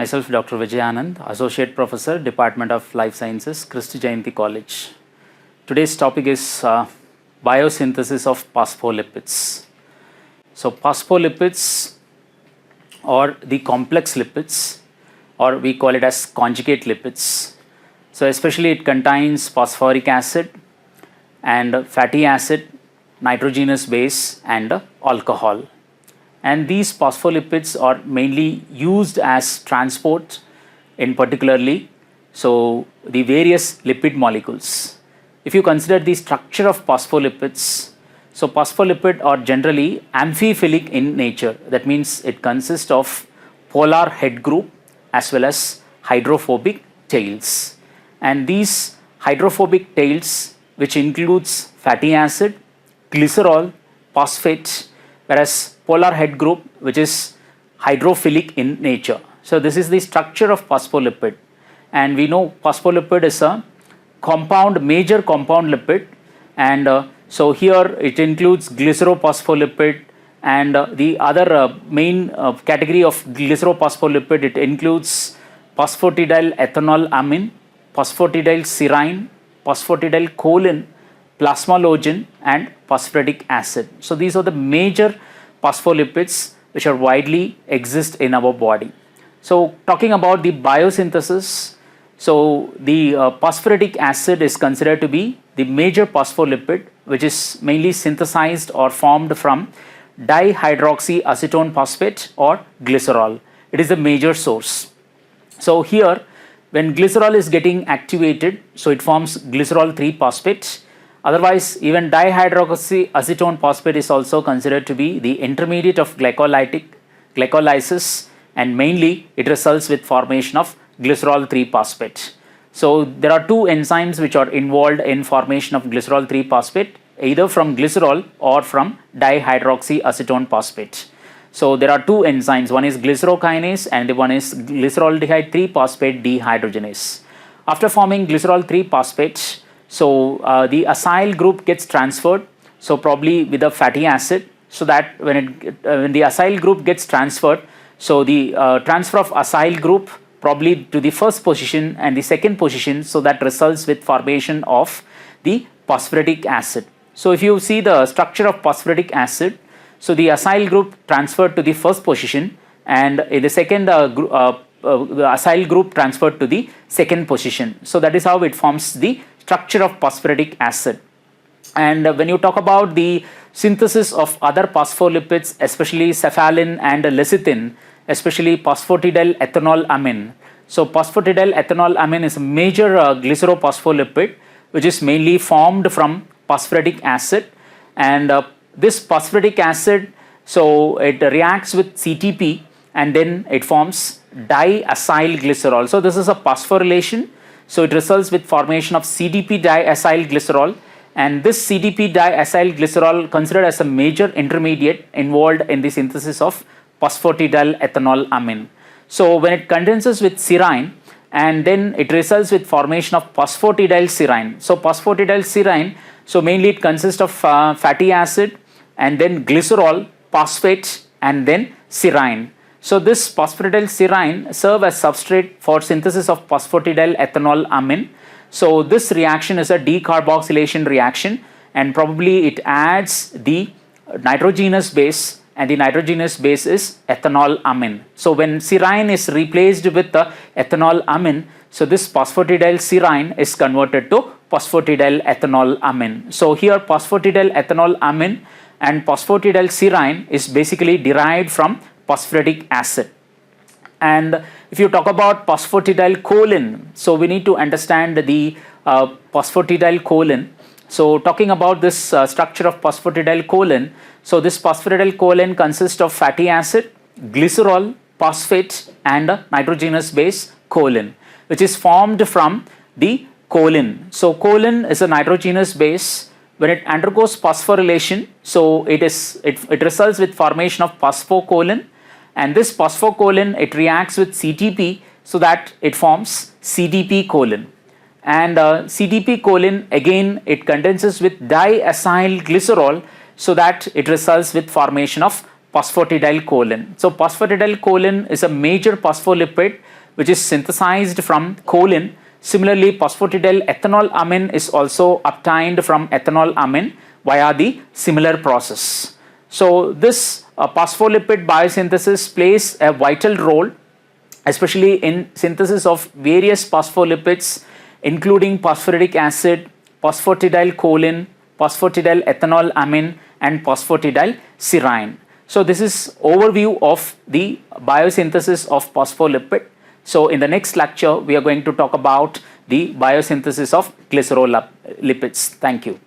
Myself, Dr. Vijay Anand, Associate Professor, Department of Life Sciences, Christy Jayanti College. Today's topic is biosynthesis of phospholipids. So, phospholipids or the complex lipids, or we call it as conjugate lipids. So, especially it contains phosphoric acid and fatty acid, nitrogenous base and alcohol. And these phospholipids are mainly used as transport in particularly, so the various lipid molecules. If you consider the structure of phospholipids, so phospholipids are generally amphiphilic in nature. That means it consists of polar head group as well as hydrophobic tails. And these hydrophobic tails, which includes fatty acid, glycerol, phosphate, whereas polar head group, which is hydrophilic in nature. So this is the structure of phospholipid, and we know phospholipid is a major compound lipid, and so here it includes glycerophospholipid, and the other main category of glycerophospholipid, it includes phosphatidyl ethanol amine, phosphatidyl serine, phosphatidyl choline, plasmalogen and phosphoric acid. So these are the major phospholipids which are widely exist in our body. So talking about the biosynthesis, so the phosphoric acid is considered to be the major phospholipid, which is mainly synthesized or formed from dihydroxyacetone phosphate or glycerol. It is the major source. So here when glycerol is getting activated, so it forms glycerol 3 phosphate. Otherwise, even dihydroxyacetone phosphate is also considered to be the intermediate of glycolysis, and mainly it results with formation of glycerol 3 phosphate. So there are two enzymes which are involved in formation of glycerol 3 phosphate, either from glycerol or from dihydroxyacetone phosphate. So there are two enzymes, one is glycerokinase and the one is glyceraldehyde 3 phosphate dehydrogenase. After forming glycerol 3 phosphate, so the acyl group gets transferred, so probably with a fatty acid, so that when the acyl group gets transferred, so the transfer of acyl group probably to the first position and the second position, so that results with formation of the phosphoric acid. So if you see the structure of phosphoric acid, so the acyl group transferred to the first position, and in the second the acyl group transferred to the second position. So that is how it forms the structure of phosphoric acid. And when you talk about the synthesis of other phospholipids, especially cephalin and lecithin, especially phosphatidyl ethanol amine. So phosphatidyl ethanol amine is a major glycerophospholipid which is mainly formed from phosphoric acid, and this phosphoric acid, so it reacts with CTP and then it forms diacyl glycerol. So this is a phosphorylation. So it results with formation of CDP diacyl glycerol, and this CDP diacyl glycerol considered as a major intermediate involved in the synthesis of phosphatidyl ethanol amine. So when it condenses with serine, and then it results with formation of phosphatidyl serine. So phosphatidyl serine, so mainly it consists of fatty acid and then glycerol, phosphate and then serine. So this phosphatidyl serine serve as substrate for synthesis of phosphatidyl ethanol amine. So this reaction is a decarboxylation reaction, and probably it adds the nitrogenous base, and the nitrogenous base is ethanol amine. So when serine is replaced with the ethanol amine, so this phosphatidyl serine is converted to phosphatidyl ethanol amine. So here phosphatidyl ethanol amine and phosphatidyl serine is basically derived from phosphoric acid. And if you talk about phosphatidyl choline, so we need to understand the phosphatidyl choline. So talking about this structure of phosphatidyl choline, so this phosphatidyl choline consists of fatty acid, glycerol, phosphate and nitrogenous base choline, which is formed from the choline. So choline is a nitrogenous base. When it undergoes phosphorylation, so it results with formation of phosphocholine, and this phosphocholine, it reacts with CTP, so that it forms CDP choline. And CDP choline, again it condenses with diacyl glycerol, so that it results with formation of phosphatidylcholine. So phosphatidylcholine is a major phospholipid which is synthesized from choline. Similarly, phosphatidylethanol is also obtained from ethanol via the similar process. So this phospholipid biosynthesis plays a vital role, especially in synthesis of various phospholipids, including phosphoric acid, phosphatidylcholine, phosphatidylethanol and phosphatidylserine. So this is overview of the biosynthesis of phospholipid. So in the next lecture, we are going to talk about the biosynthesis of glycerolipids. Thank you.